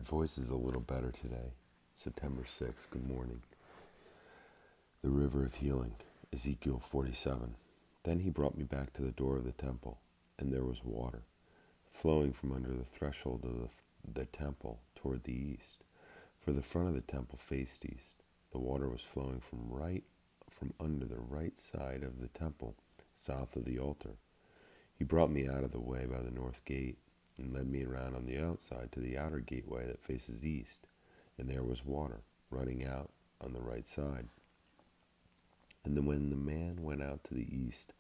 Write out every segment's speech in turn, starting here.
voice is a little better today. September 6th, good morning. The river of healing, Ezekiel 47. Then he brought me back to the door of the temple, and there was water, flowing from under the threshold of the temple toward the east. For the front of the temple faced east. The water was flowing from under the right side of the temple, south of the altar. He brought me out of the way by the north gate, and led me around on the outside to the outer gateway that faces east, and there was water running out on the right side. And then when the man went out to the east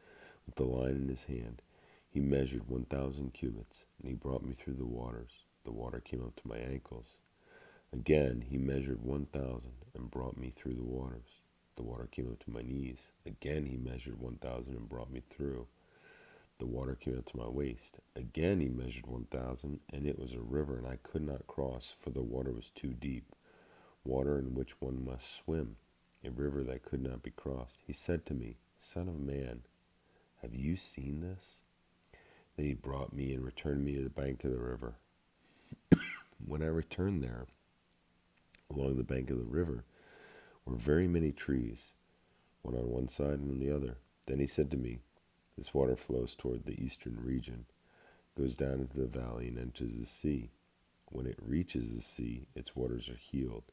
with the line in his hand, he measured 1,000 cubits, and he brought me through the waters. The water came up to my ankles. Again he measured 1,000, and brought me through the waters. The water came up to my knees. Again he measured 1,000, and brought me through. The water came up to my waist. Again he measured 1,000, and it was a river, and I could not cross, for the water was too deep, water in which one must swim, a river that could not be crossed. He said to me, Son of man, have you seen this? Then he brought me and returned me to the bank of the river. When I returned there, along the bank of the river were very many trees, one on one side and on the other. Then he said to me, This water flows toward the eastern region, goes down into the valley, and enters the sea. When it reaches the sea, its waters are healed.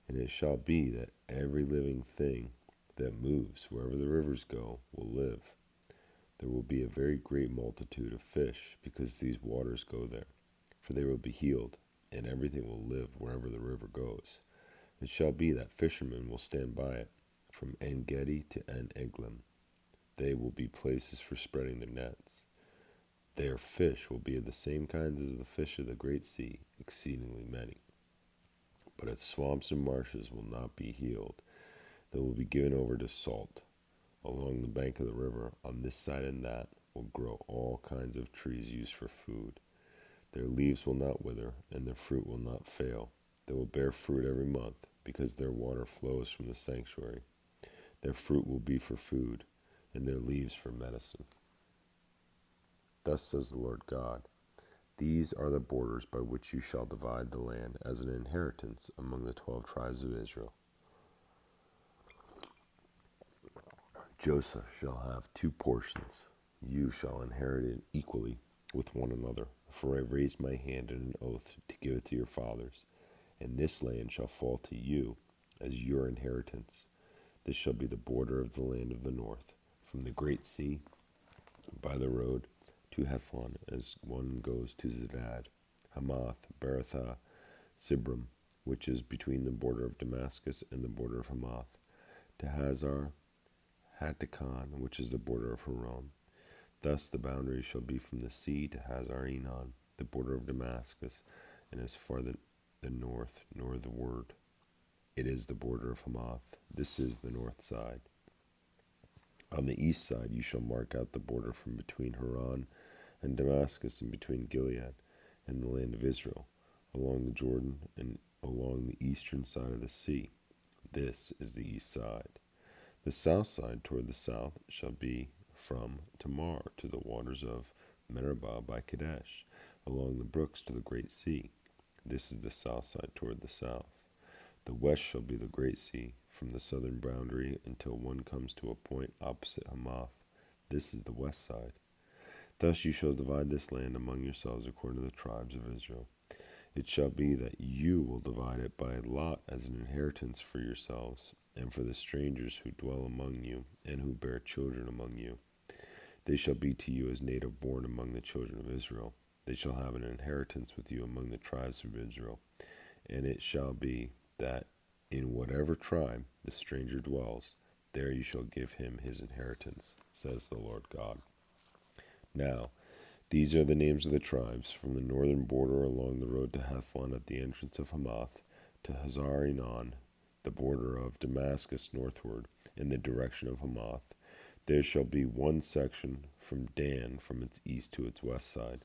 And it shall be that every living thing that moves wherever the rivers go will live. There will be a very great multitude of fish, because these waters go there, for they will be healed, and everything will live wherever the river goes. It shall be that fishermen will stand by it, from En-Gedi to En-Eglim. They will be places for spreading their nets. Their fish will be of the same kinds as the fish of the great sea, exceedingly many. But its swamps and marshes will not be healed. They will be given over to salt. Along the bank of the river, on this side and that, will grow all kinds of trees used for food. Their leaves will not wither, and their fruit will not fail. They will bear fruit every month, because their water flows from the sanctuary. Their fruit will be for food, and their leaves for medicine. Thus says the Lord God, These are the borders by which you shall divide the land as an inheritance among the 12 tribes of Israel. Joseph shall have 2 portions. You shall inherit it equally with one another, for I raised my hand in an oath to give it to your fathers, and this land shall fall to you as your inheritance. This shall be the border of the land of the north, from the great sea by the road to Hethlon, as one goes to Zedad, Hamath, Beratha, Sibram, which is between the border of Damascus and the border of Hamath, to Hazar Hattikon, which is the border of Haran. Thus the boundary shall be from the sea to Hazar Enon, the border of Damascus, and as far the north nor the word. It is the border of Hamath. This is the north side. On the east side you shall mark out the border from between Haran and Damascus, and between Gilead and the land of Israel, along the Jordan and along the eastern side of the sea. This is the east side. The south side toward the south shall be from Tamar to the waters of Meribah by Kadesh, along the brooks to the great sea. This is the south side toward the south. The west shall be the great sea, from the southern boundary until one comes to a point opposite Hamath. This is the west side. Thus you shall divide this land among yourselves according to the tribes of Israel. It shall be that you will divide it by lot as an inheritance for yourselves, and for the strangers who dwell among you, and who bear children among you. They shall be to you as native born among the children of Israel. They shall have an inheritance with you among the tribes of Israel. And it shall be that in whatever tribe the stranger dwells, there you shall give him his inheritance, says the Lord God. Now, these are the names of the tribes, from the northern border along the road to Hethlon at the entrance of Hamath, to Hazar Enon, the border of Damascus northward, in the direction of Hamath. There shall be one section from Dan from its east to its west side.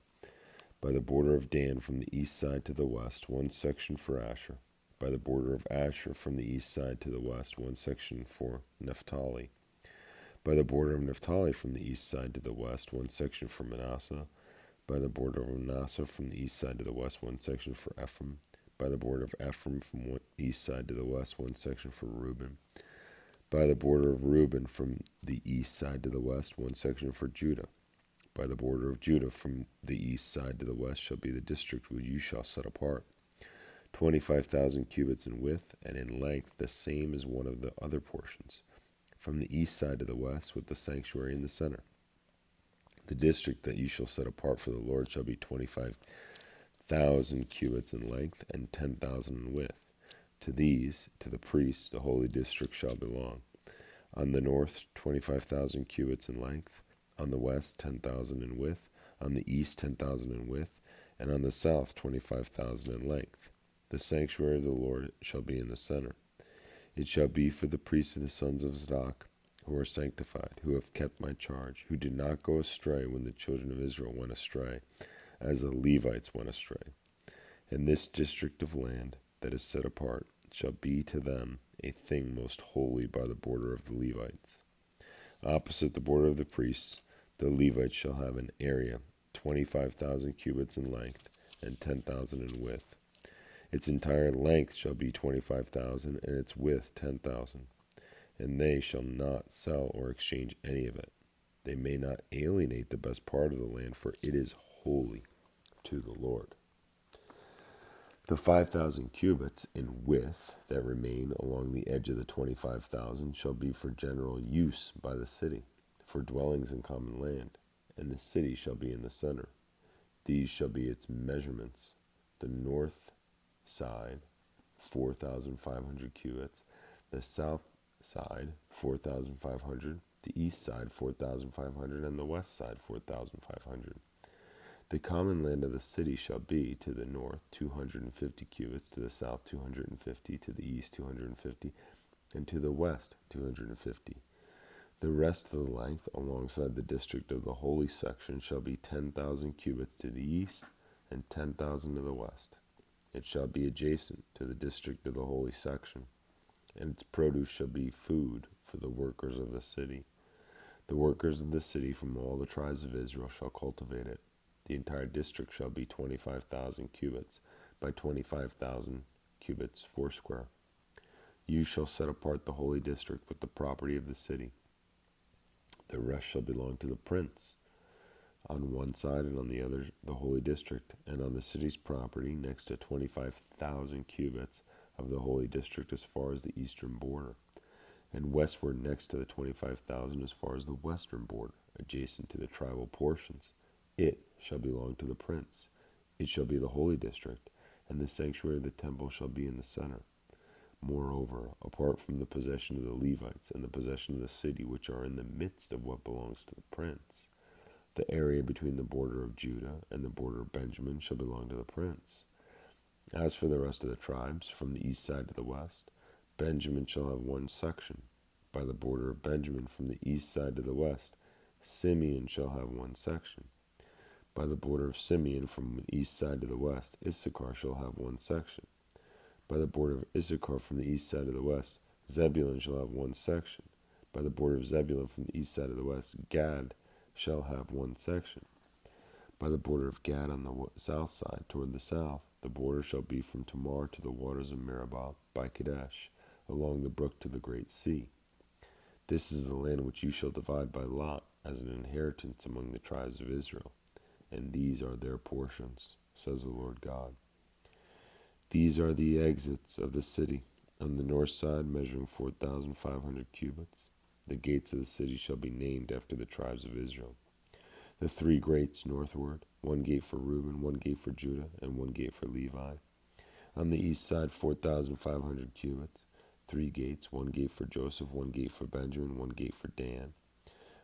By the border of Dan from the east side to the west, one section for Asher. By the border of Asher from the east side to the west, one section for Naphtali. By the border of Naphtali from the east side to the west, one section for Manasseh. By the border of Manasseh from the east side to the west, one section for Ephraim. by the border of Ephraim from one east side to the west, one section for Reuben. By the border of Reuben from the east side to the west, one section for Judah. By the border of Judah from the east side to the west shall be the district which you shall set apart. 25,000 cubits in width, and in length the same as one of the other portions, from the east side to the west, with the sanctuary in the center. The district that you shall set apart for the Lord shall be 25,000 cubits in length, and 10,000 in width. To these, to the priests, the holy district shall belong. On the north, 25,000 cubits in length, on the west, 10,000 in width, on the east, 10,000 in width, and on the south, 25,000 in length. The sanctuary of the Lord shall be in the center. It shall be for the priests of the sons of Zadok, who are sanctified, who have kept my charge, who did not go astray when the children of Israel went astray, as the Levites went astray. And this district of land that is set apart shall be to them a thing most holy by the border of the Levites. Opposite the border of the priests, the Levites shall have an area 25,000 cubits in length and 10,000 in width. Its entire length shall be 25,000, and its width 10,000. And they shall not sell or exchange any of it. They may not alienate the best part of the land, for it is holy to the Lord. The 5,000 cubits in width that remain along the edge of the 25,000 shall be for general use by the city, for dwellings in common land, and the city shall be in the center. These shall be its measurements. The north side, 4,500 cubits, the south side, 4,500, the east side, 4,500, and the west side, 4,500. The common land of the city shall be to the north 250 cubits, to the south 250, to the east 250, and to the west 250. The rest of the length alongside the district of the holy section shall be 10,000 cubits to the east and 10,000 to the west. It shall be adjacent to the district of the holy section, and its produce shall be food for the workers of the city. The workers of the city from all the tribes of Israel shall cultivate it. The entire district shall be 25,000 cubits by 25,000 cubits foursquare. You shall set apart the holy district with the property of the city. The rest shall belong to the prince. On one side and on the other the holy district, and on the city's property next to 25,000 cubits of the holy district as far as the eastern border, and westward next to the 25,000 as far as the western border, adjacent to the tribal portions. It shall belong to the prince. It shall be the holy district, and the sanctuary of the temple shall be in the center. Moreover, apart from the possession of the Levites and the possession of the city, which are in the midst of what belongs to the prince, the area between the border of Judah and the border of Benjamin shall belong to the prince. As for the rest of the tribes, from the east side to the west, Benjamin shall have one section. By the border of Benjamin from the east side to the west, Simeon shall have one section. By the border of Simeon from the east side to the west, Issachar shall have one section. By the border of Issachar from the east side to the west, Zebulun shall have one section. By the border of Zebulun from the east side of the west, Gad shall have one section. By the border of Gad on the south side, toward the south, the border shall be from Tamar to the waters of Meribah, by Kadesh, along the brook to the great sea. This is the land which you shall divide by lot as an inheritance among the tribes of Israel, and these are their portions, says the Lord God. These are the exits of the city, on the north side measuring 4,500 cubits. The gates of the city shall be named after the tribes of Israel. The three gates northward, one gate for Reuben, one gate for Judah, and one gate for Levi. On the east side, 4,500 cubits, three gates, one gate for Joseph, one gate for Benjamin, one gate for Dan.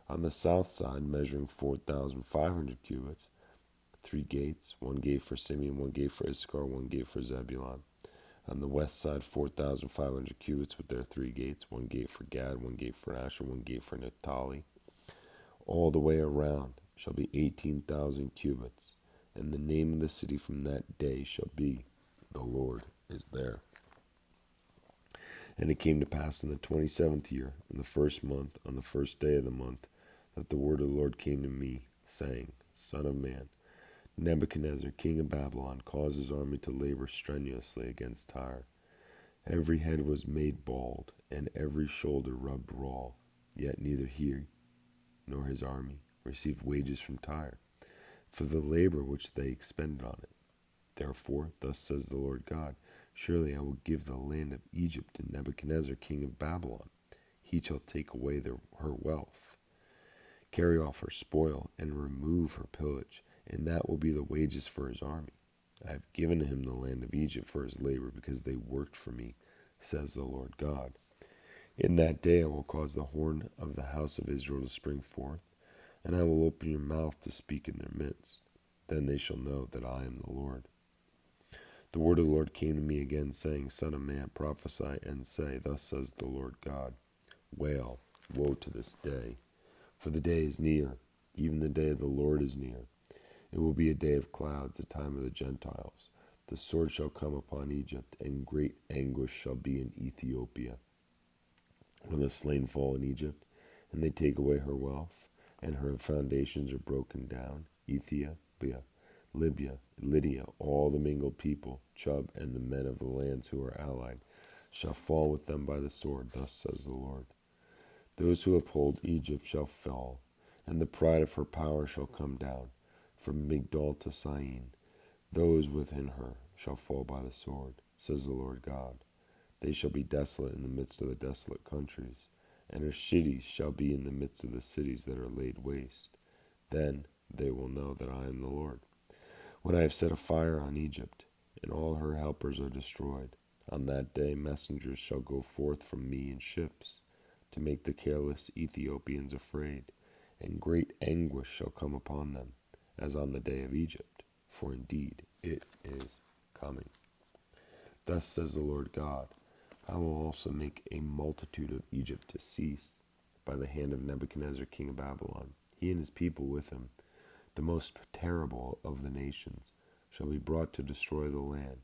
On the south side, measuring 4,500 cubits, three gates, one gate for Simeon, one gate for Issachar, one gate for Zebulun. On the west side, 4,500 cubits with their three gates, one gate for Gad, one gate for Asher, one gate for Naphtali. All the way around shall be 18,000 cubits, and the name of the city from that day shall be, the Lord is there. And it came to pass in the 27th year, in the first month, on the first day of the month, that the word of the Lord came to me, saying, Son of man, Nebuchadnezzar, king of Babylon, caused his army to labor strenuously against Tyre. Every head was made bald, and every shoulder rubbed raw. Yet neither he nor his army received wages from Tyre, for the labor which they expended on it. Therefore, thus says the Lord God, surely I will give the land of Egypt to Nebuchadnezzar, king of Babylon. He shall take away her wealth, carry off her spoil, and remove her pillage, and that will be the wages for his army. I have given him the land of Egypt for his labor, because they worked for me, says the Lord God. In that day I will cause the horn of the house of Israel to spring forth, and I will open your mouth to speak in their midst. Then they shall know that I am the Lord. The word of the Lord came to me again, saying, Son of man, prophesy and say, Thus says the Lord God, Wail, woe to this day, for the day is near, even the day of the Lord is near. It will be a day of clouds, the time of the Gentiles. The sword shall come upon Egypt, and great anguish shall be in Ethiopia. When the slain fall in Egypt, and they take away her wealth, and her foundations are broken down, Ethiopia, Libya, Lydia, all the mingled people, Chub, and the men of the lands who are allied, shall fall with them by the sword, thus says the Lord. Those who uphold Egypt shall fall, and the pride of her power shall come down, from Migdol to Syene. Those within her shall fall by the sword, says the Lord God. They shall be desolate in the midst of the desolate countries, and her cities shall be in the midst of the cities that are laid waste. Then they will know that I am the Lord. When I have set a fire on Egypt, and all her helpers are destroyed, on that day messengers shall go forth from me in ships, to make the careless Ethiopians afraid, and great anguish shall come upon them, as on the day of Egypt, for indeed it is coming. Thus says the Lord God, I will also make a multitude of Egypt to cease, by the hand of Nebuchadnezzar king of Babylon, he and his people with him. The most terrible of the nations shall be brought to destroy the land.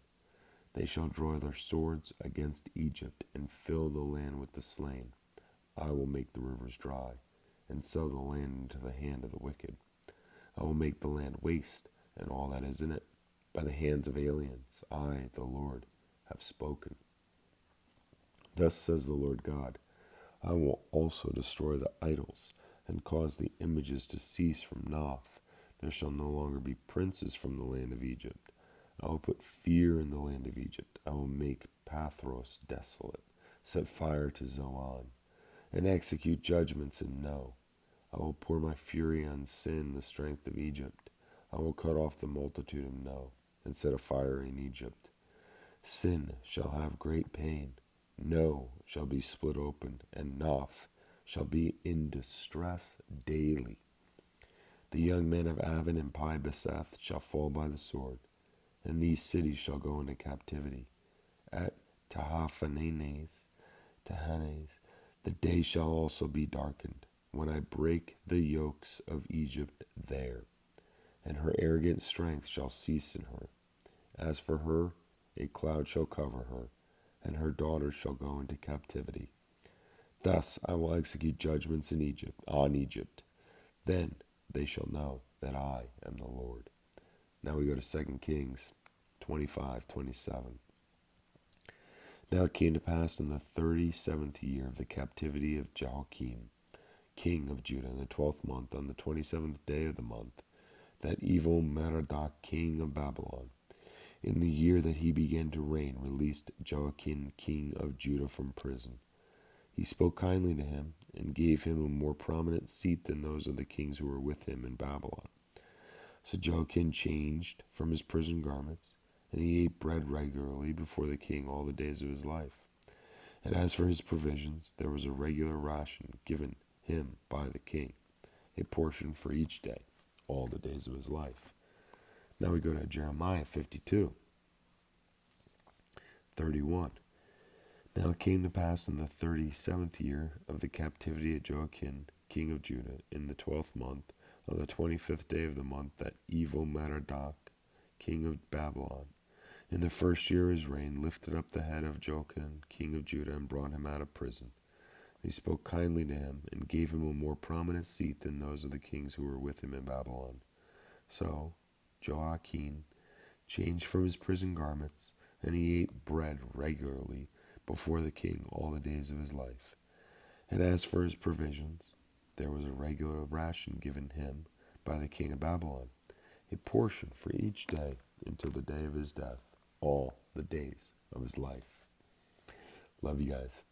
They shall draw their swords against Egypt, and fill the land with the slain. I will make the rivers dry, and sell the land into the hand of the wicked. I will make the land waste, and all that is in it, by the hands of aliens. I, the Lord, have spoken. Thus says the Lord God, I will also destroy the idols, and cause the images to cease from Noph. There shall no longer be princes from the land of Egypt. I will put fear in the land of Egypt. I will make Pathros desolate, set fire to Zoan, and execute judgments in No. I will pour my fury on Sin, the strength of Egypt. I will cut off the multitude of No, and set a fire in Egypt. Sin shall have great pain. No shall be split open, and Noph shall be in distress daily. The young men of Aven and Pi Beseth shall fall by the sword, and these cities shall go into captivity. At Tahanes, the day shall also be darkened, when I break the yokes of Egypt there, and her arrogant strength shall cease in her. As for her, a cloud shall cover her, and her daughters shall go into captivity. Thus I will execute judgments in Egypt, on Egypt. Then they shall know that I am the Lord. Now we go to 2 Kings 25:27. Now it came to pass in the 37th year of the captivity of Jehoiakim, king of Judah, in the 12th month, on the 27th day of the month, that Evil-Merodach, king of Babylon, in the year that he began to reign, released Joachim, king of Judah, from prison. He spoke kindly to him, and gave him a more prominent seat than those of the kings who were with him in Babylon. So Joachim changed from his prison garments, and he ate bread regularly before the king all the days of his life. And as for his provisions, there was a regular ration given him by the king, a portion for each day, all the days of his life. Now we go to Jeremiah 52:31. Now it came to pass in the 37th year of the captivity of Joachim, king of Judah, in the 12th month, on the 25th day of the month, that Evil-Merodach, king of Babylon, in the first year of his reign, lifted up the head of Joachim, king of Judah, and brought him out of prison. He spoke kindly to him, and gave him a more prominent seat than those of the kings who were with him in Babylon. So Joachim changed from his prison garments, and he ate bread regularly before the king all the days of his life. And as for his provisions, there was a regular ration given him by the king of Babylon, a portion for each day until the day of his death, all the days of his life. Love you guys.